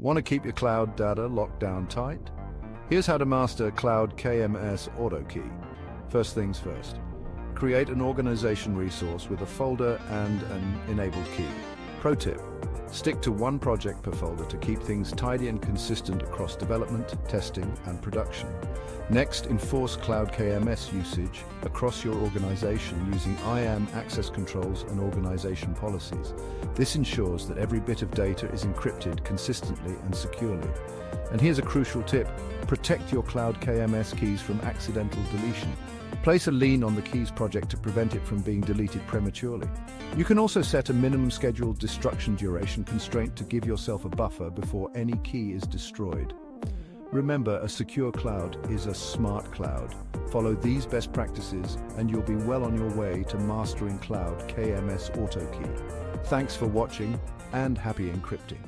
Want to keep your cloud data locked down tight? Here's how to master Cloud KMS Auto Key. First things first. Create an organization resource with a folder and an enabled key. Pro tip: stick to one project per folder to keep things tidy and consistent across development, testing, and production. Next, enforce Cloud KMS usage across your organization using IAM access controls and organization policies. This ensures that every bit of data is encrypted consistently and securely. And here's a crucial tip: protect your Cloud KMS keys from accidental deletion. Place a lien on the keys project to prevent it from being deleted prematurely. You can also set a minimum scheduled destruction duration constraint to give yourself a buffer before any key is destroyed. Remember, a secure cloud is a smart cloud. Follow these best practices and you'll be well on your way to mastering Cloud KMS Auto Key. Thanks for watching and happy encrypting.